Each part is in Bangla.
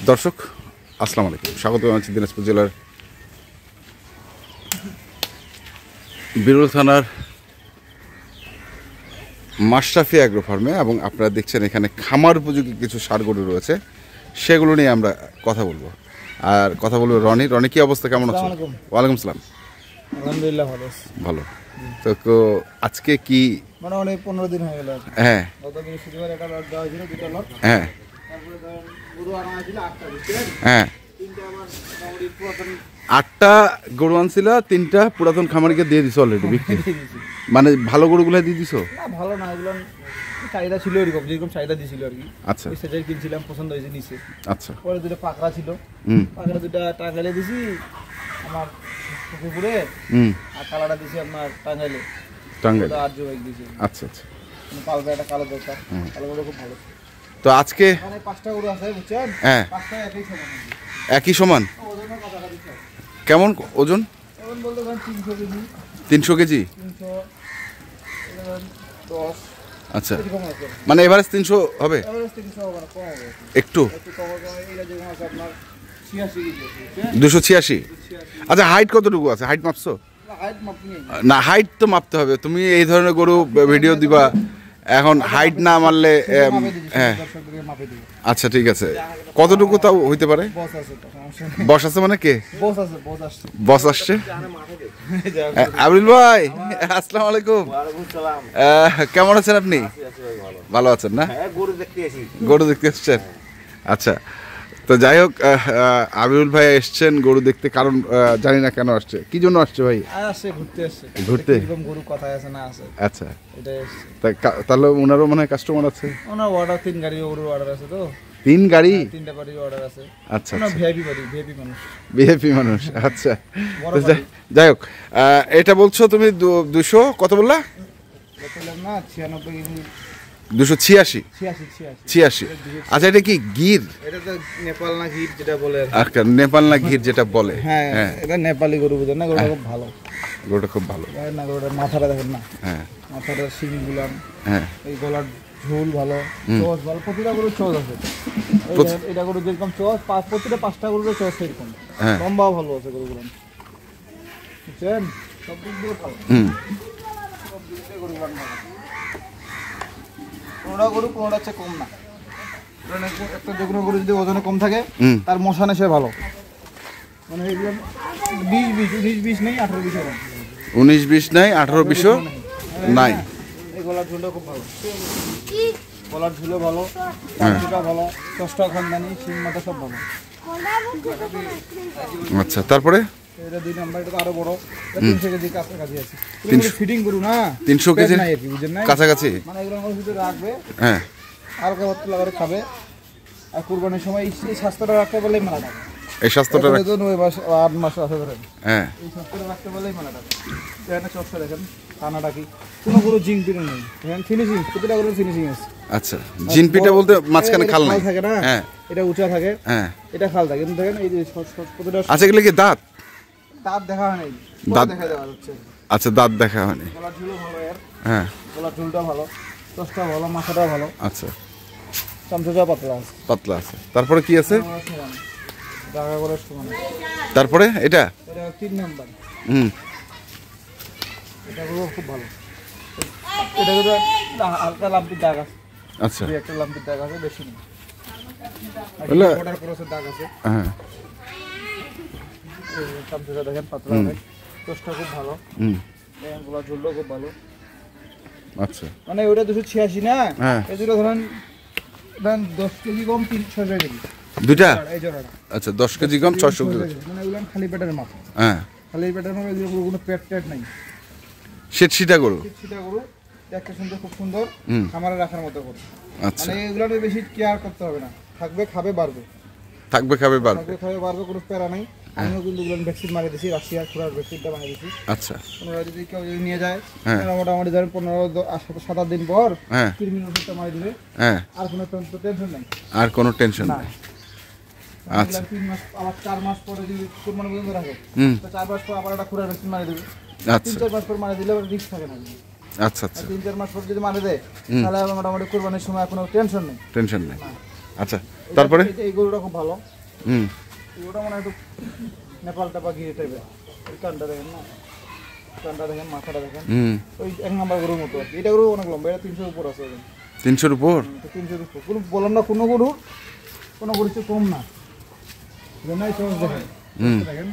দর্শক আসসালামু আলাইকুম, স্বাগত জানাচ্ছি দিনাজপুর জেলার বিরল থানার মাশরাফি অ্যাগ্রো ফার্মে। এবং আপনারা দেখছেন এখানে খামার উপযোগী কিছু ষাঁড় গরু রয়েছে, সেগুলো নিয়ে আমরা কথা বলবো। আর কথা বলবো রনি। কি অবস্থা, কেমন আছো? ওয়ালাইকুম সালাম। আলহামদুলিল্লাহ ভালো আছি। ভালো। তো আজকে কি মানে অনেক 15 দিন হয়ে গেল। হ্যাঁ গত বৃহস্পতিবার একটা লট দেওয়া হয়েছিল, দুটো লট। হ্যাঁ তারপরে গরু আনা হয়েছিল 8টা, বুঝছেন? হ্যাঁ, তিনটা আবার মোটামুটি পুরাতন 8টা গরু আনছিল, 3টা পুরাতন খামারিকে দিয়ে দিছো অলরেডি বিক্রি। মানে ভালো গরুগুলো দিয়ে দিছো? না, ভালো না, এগুলো চাহিদা ছিল এরকম, যেরকম চাহিদা দিছিল আর কি। আচ্ছা, ওই সেটাই কিনছিলাম, পছন্দ হয়েছে নিচে। আচ্ছা। পরে দুটো পাকড়া ছিল, পাকড়া দুটো টাঙ্গাইলে দিছি আমার পুকুরে, আর কালাটা দিছি আপনার টাঙ্গাইলে। আর জোয়াই দিছি। আচ্ছা আচ্ছা। পালবে একটা কালো দরকার, কালো গরু খুব ভালো। তো আজকে মানে 5টা গরু আছে, বুঝছেন? হ্যাঁ, 5টা একই সমান। একই সমান? ওজনের কাছাকাছি সব। কেমন ওজন? ওজন বলতে পারেন 300 কেজি। 300 কেজি? 310। আচ্ছা, মানে এভারেজ 300 হবে? এভারেজ 300 হবে না, কম হবে একটু কম হবে। এটা যেমন আছে আপনার 86 কেজি আছে। 286? আচ্ছা, হাইট কতটুকু আছে? হাইট মাপছো? হাইট মাপনি না, হাইট তো মাপতে হবে। তুমি এই ধরনের গরু ভিডিও দিবা, এখন হাইট না মারলে হ্যাঁ। আচ্ছা ঠিক আছে, কতটুকু তাও হইতে পারে? বস আছে তো, সমস্যা নেই। বস আছে মানে কে? বস আছে, বস আসছে। বস আসছে? আবুল ভাই আসসালামু আলাইকুম। কেমন আছেন আপনি? ভালো আছেন না? গরু দেখতে এসছেন? আচ্ছা, তো যাই হোক, আবিউল ভাই এসছেন গরু দেখতে, কারণ জানি না কেন আসছে, কি জন্য আসছে ভাই? আসছে ঘুরতে আসছে। ঘুরতে? এরকম গরু কথাই আছে না, আছে। আচ্ছা, এটাই আসছে। তাহলে ওনারও মনে হয় কাস্টমার আছে। ওনার অর্ডার 3 গাড়ি গরুর অর্ডার আছে তো। 3 গাড়ি? 3টা বাড়ির অর্ডার আছে। আচ্ছা, না, ভিআইপি বাড়ি, ভিআইপি মানুষ। ভিআইপি মানুষ, আচ্ছা। যাই হোক, এটা বলছো তুমি 200 কত বললা? বললাম না 96 কেজি। 286? 86। আচ্ছা, এটা কি গির? এটা তো নেপাল না গির যেটা বলে। আচ্ছা, নেপাল না গির যেটা বলে। হ্যাঁ, এটা নেপালি গরু, বুঝেন না? গরুটা খুব ভালো। গরুটা খুব ভালো না, গরুটার মাথাটা দেখেন না। হ্যাঁ, মাথাটা শিংগুলাম। হ্যাঁ, এই গলার ঝুল ভালো, চোচ ভালো। প্রতিটা গরুর চোচ আছে। এটা গরু যেরকম চোচ, প্রতিটা 5টা গরুর চোচ সেরকম। লম্বাও ভালো আছে গরুগুলো, বুঝছেন? সব দিক দিয়ে ভালো। সব দিক দিয়ে গরু ভালো। কোনোটা গরু কোনোটা চেয়ে কম না। একটা যে কোনো গরু যদি ওজনে কম থাকে, তার মশা নেশে ভালো। মানে এগুলো 19-20 নেই, 18-20 হবে। 19-20 নাই, 18-20 নাই। এই গলার ঝুলটা খুব ভালো, গলার ঝুলও ভালো, চামচুটা ভালো, চষ্টা খানদানি, শিং মাথা সব ভালো। আচ্ছা, তারপরে এটা 2 নাম্বার, এটা তো আরো বড়। 300 কেজি কাছাকাছি আছে। 300 ফিটিং করু না, 300 কেজি নাই আর কি, বুঝেন না? কাছাকাছি। মানে এগুলো আমার ভিতরে রাখবে, হ্যাঁ, হালকা পাতলা করে খাবে। আর কুরবানির সময় এই স্বাস্থ্যটা রাখতে পারলেই মেলা টাকা। এই স্বাস্থ্যটা 8 মাস আছে ধরেন। হ্যাঁ, এই স্বাস্থ্যটা রাখতে পারলেই মেলা টাকা। এখানে চর্চা দেখেন, কানাডা কি কোনো গরু জিং পিটে নেই, এখানে ফিনিশিং, প্রতিটা গরুর ফিনিশিং আছে। আচ্ছা, জিনপিটা বলতে মাঝখানে খাল নাই থাকে না? হ্যাঁ, এটা উঁচা থাকে, হ্যাঁ, এটা খাল থাকে, কিন্তু দেখেন এই যে প্রতিটা। আচ্ছা, এগুলো কি দাঁত? দাঁত দেখা হয় নাই, দাঁত দেখা দেওয়া যাচ্ছে। আচ্ছা, দাঁত দেখা হয়নি। গলার ঝুলও ভালো এর, হ্যাঁ, গলার ঝুলটা ভালো, চষ্টা ভালো, মাথাটা ভালো, আচ্ছা, চামচুটা পাতলা আছে। পাতলা আছে। তারপরে কি আছে? জায়গা করে সমান। তারপরে এটা 3 নাম্বার। এটা খুব ভালো। এটা হালকা লাম্পির দাগ আছে। আচ্ছা, একটা লাম্পির দাগ আছে, বেশি নেই। অর্ডার করেছে দাগ আছে। হ্যাঁ, চামচুটা দেখেন পাতলা আছে, চষ্টা খুব ভালো, গলার ঝুলটাও খুব ভালো। আচ্ছা, মানে ওটা 286 না, হ্যাঁ, এই দুটো ধরেন 10 কেজি কম 300 কেজি দুইটা। এই জোড়াটা আচ্ছা, 10 কেজি কম 600 কেজি। মানে এগুলো খালি পেটের মাপ। হ্যাঁ, খালি পেটের মাপ, এগুলো কোনো পেট নাই। সেটা গরু সেটা গরু দেখতে সুন্দর, খুব সুন্দর, খামারে রাখার মতো গরু। আচ্ছা, মানে এগুলো বেশি কেয়ার করতে হবে না, থাকবে খাবে বাড়বে, থাকবে খাবে বাড়বে, থাকবে খাবে বাড়বে, কোনো প্যারা নাই। আমিও কিন্তু এগুলো ভ্যাকসিন মারিয়ে দিয়েছি, রাশিয়ার খুরার ভ্যাকসিনটা মারিয়ে দিয়েছি। আচ্ছা, ওনারা যদি কেউ নিয়ে যায়, মোটামুটি ধরেন 15-7 দিন পর কৃমির ওষুধটা মারিয়ে দিবে। হ্যাঁ, আর কোনো টেনশন নাই, আর কোনো টেনশন নাই। আচ্ছা, 3 মাস আবার 4 মাস পরে যদি কুরবানি পর্যন্ত রাখে, তো 4 মাস পর আবার একটা খুরার ভ্যাকসিন মারিয়ে দেবে। আচ্ছা, 3-4 মাস পর মারিয়ে দিলে রিস্ক থাকে না। আচ্ছা, আচ্ছা, 3-4 মাস পর যদি মারিয়ে দেয়, তাহলে মোটামুটি কুরবানির সময় কোনো টেনশন নেই। টেনশন নেই। আচ্ছা, তারপরে এই গরুটা খুব ভালো, হুম গরুটা মানে একটু নেপাল টাপা গিয়ে টাইপের। এই কানটা দেখেন না, কানটা দেখেন, মাথাটা দেখেন, হুম ওই 1 নাম্বার গরুর মতো। এটা গরু অনেক লম্বা, এটা 300 উপর আছে। 300-র উপর। 300 উপর কোনো বললাম না, কোনো গরু চেয়ে কম না। নাই চোখ দেখেন, দেখেন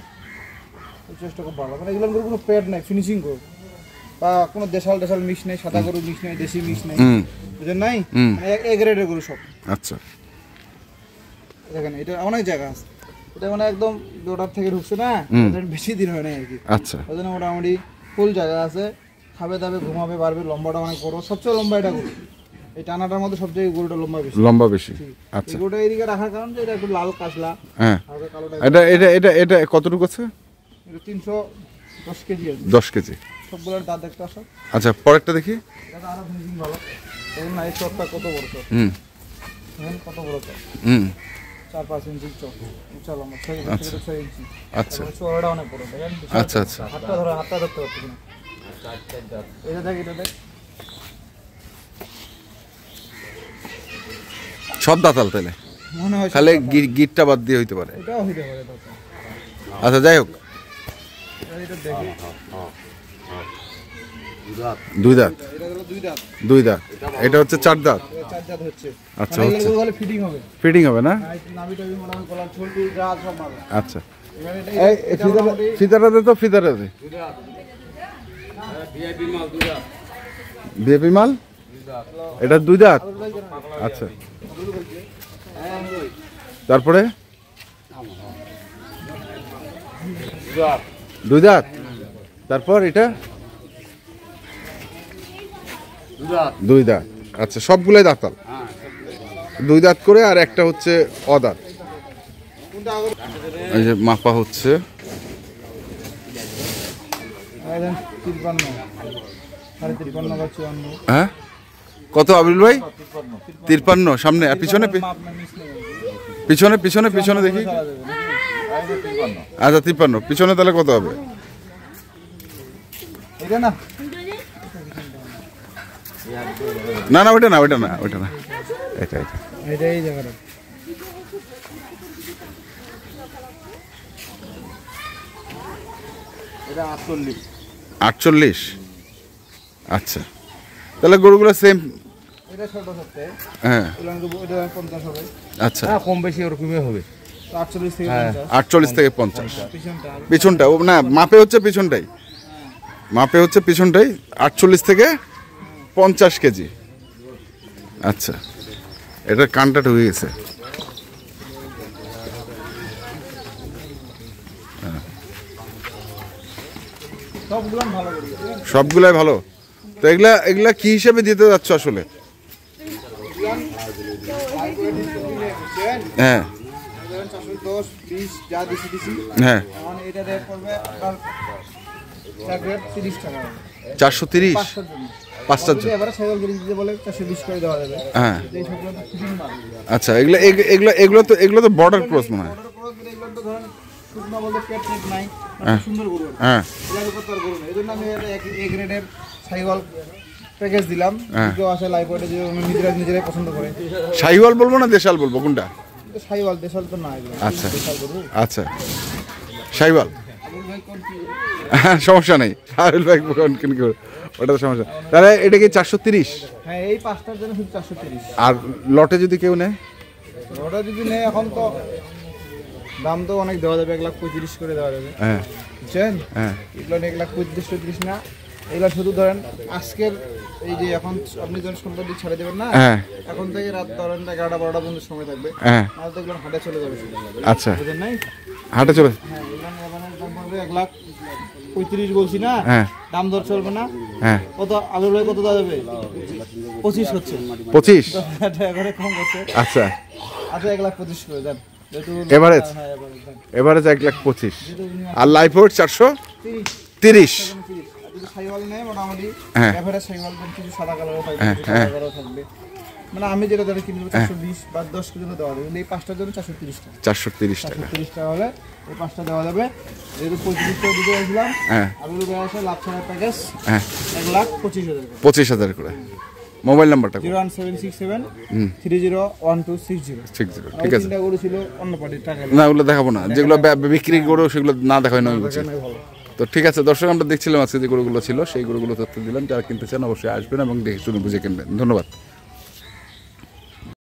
চেষ্টা খুব ভালো। মানে এগুলো গরু কোনো পেড নাই, ফিনিশিং গরু বা কোনো দেশাল মিশ নেই, সাদা গরু মিশ নেই, দেশি মিশ নেই, বুঝলেন নাই? মানে এ গ্রেডের গরু সব। আচ্ছা দেখেন এটা অনেক জায়গা আছে, এটা মানে একদম দোটার থেকে ঢুকছে না, বেশি দিন হয় না আর কি। আচ্ছা ওই জন্য মোটামুটি ফুল জায়গা আছে, খাবে দাবে ঘুমাবে পারবে। লম্বাটা অনেক বড়, সবচেয়ে লম্বা এটা গরু। এই টানাটার মধ্যে সবচেয়ে গরুটা লম্বা বেশি। আচ্ছা, গরুটা এইদিকে রাখার কারণ যে এটা একটু লাল কাজলা। হ্যাঁ, হালকা কালোটা। এটা কতটুকু আছে? এটা 310 কেজি আছে। 10 কেজি। সবগুলোর দাঁত দেখতে আসো। আচ্ছা, পরেরটা দেখি। এটা আরো ফিনিশিং ভালো। দেখুন না এই চটটা কত বড় চট। দেখেন কত বড় চট। 4-5 ইঞ্চি চট। উচ্চা লম্বা 6 ইঞ্চি। আচ্ছা, চওড়াটা অনেক বড়। দেখেন আচ্ছা আচ্ছা, হাতটা ধরতে পারছি না। এটা দেখ সব দাঁতাল তাহলে মনে হয় খালি গিটটা বাদ দিয়ে হইতে পারে। এটাও হইতে পারে দাঁত। আচ্ছা, যাই হোক, এটা দেখি দুই দাঁত। এটা হলো দুই দাঁত। দুই দাঁত। এটা হচ্ছে 4 দাঁত। এটা 4 দাঁত হচ্ছে। আচ্ছা, মানে হচ্ছে এগুলো খালি ফিটিং হবে। ফিটিং হবে না? নাভি টাভি মোটামুটি গলার ঝোলটি যা সব মারবে। আচ্ছা, এবারে এই ফিতাটা দে তো, ফিতাটা দে। ভিআইপি মাল এটা 2 দাঁত। আচ্ছা, তারপরে 2 দাঁত। তারপর এটা 2 দাঁত। আচ্ছা, সবগুলাই দাঁতাল। 2 দাঁত করে, আর একটা হচ্ছে অদাঁত। এই যে মাপা হচ্ছে। 53 বা 54। হ্যাঁ, কত আবিল ভাই? 53 সামনে, আর পিছনে পিছনে পিছনে পিছনে দেখি। আচ্ছা, 53 পিছনে, তাহলে কত হবে? এটা না না না, ওইটা না, ওইটা না, ওইটা না, এটা এটা এটা এই জায়গাটা। এটা 48। আচ্ছা, তাহলে গরুগুলো সেম। এটা ছোট সপ্তাহে। হ্যাঁ, এটা 50 হবে। আচ্ছা, কম বেশি ওরকমই হবে। 48 থেকে 50। 48 থেকে 50। পিছনটা পিছনটা ও না, মাপে হচ্ছে পিছনটাই, মাপে হচ্ছে পিছনটাই 48 থেকে 50 কেজি। আচ্ছা, এটা কানটা ঢুকে গেছে। সবগুলো ভালো করে। সবগুলাই ভালো। তো এগুলা কি হিসেবে দিতে যাচ্ছ আসলে? হ্যাঁ 410 20 যা দিছি। হ্যাঁ, এখন এটা রেট পড়বে আপনার 430 টাকা। 430 5টার জন্য। 5টার জন্য। এবারে সাইকেল গিয়ে দিতে বলে 420 করে দেওয়া যাবে। হ্যাঁ, এই সবগুলো তো ফিটিং মাল। আচ্ছা, এগুলো তো বর্ডার ক্রস মনে হয়। অর্ডার করে দিলে এগুলো তো ধরেন শুকনো বলতে পেট টেট নাই, সুন্দর গরু। হ্যাঁ, এর উপর তো আর গরু নেই। এজন্য আমি এ গ্রেডের সাইকেল প্যাকেজ দিলাম। কেউ আসে লাইভ ওয়েটে যে নিজেরাই পছন্দ করে। শাহিওয়াল বলবো না দেশাল বলবো, কোনটা? সাইকেল দেশাল তো না এগুলো। আচ্ছা দেশাল গরু। আচ্ছা, শাহিওয়াল। আবুল ভাই কোন কি? হ্যাঁ, সমস্যা নেই, শাহিওয়াল ভাই ওটা তো সমস্যা। তাহলে এটা কি 430? হ্যাঁ, এই 5টার জন্য শুধু 430। আর লটে যদি কেউ নেয়? ওটা যদি নেই এখন তো দাম তো অনেক দেওয়া যাবে, 1,35,000 করে দেওয়া যাবে। হ্যাঁ বুঝছেন? হ্যাঁ, এগুলো 1,35,000 না, এগুলো শুধু ধরেন আজকের এই যে এখন আপনি যখন সন্ধ্যার দিক ছেড়ে দেবেন না, হ্যাঁ এখন থেকে রাত ধরেন 11টা-12টা পর্যন্ত সময় থাকবে। হ্যাঁ, নাহলে তো এগুলো হাটে চলে যাবে। আচ্ছা, বুঝলেন নাই? হাটে চলে। হ্যাঁ, এগুলো দাম পড়বে 1,35,000 বলছি না। হ্যাঁ দাম দর চলবে না। হ্যাঁ, কত আলুর ভাই কত দেওয়া যাবে? 25 হচ্ছে। 25। এটা এবারে কম করছে। আচ্ছা, আচ্ছা 1,25,000 করে দেন। এভারেজ? হ্যাঁ, এভারেজ দেন। এভারেজ 1,25,000। আর লাইফ ওয়েট 430। আর যদি সাইওয়াল নেয় মোটামুটি হ্যাঁ। এভারেজ সাইওয়াল কিছু সাদা কালারও থাকবে, হ্যাঁ, কিছু সাদা কালারও থাকবে। মানে আমি যেটা ধরে কিনবো 420 বা 10 কেজি দেওয়া যাবে। এই 5টার জন্য 430 টাকা। 430 টাকা। 430 টাকা হলে এই 5টা দেওয়া যাবে। যেহেতু 35 টাকা দিতে আসলাম, হ্যাঁ আলুর গায়ে আসে লাভ ছাড়া প্যাকেজ হ্যাঁ, 1,25,000 করে। 25,000 করে। মোবাইল নাম্বারটা 01767 301260 60 ঠিক আছে। তিনটা গরু ছিল অন্য পার্টির টাকা না ওগুলো দেখাবো না, যেগুলো বিক্রি গরু সেগুলো না দেখাই না আমি বলছি। ভালো। তো ঠিক আছে দর্শক, আমরা দেখছিলাম আজকে যে গরুগুলো ছিল সেই গরুগুলো তথ্য দিলাম, যারা কিনতে চান অবশ্যই আসবেন এবং দেখে শুনে বুঝে কিনবেন। ধন্যবাদ।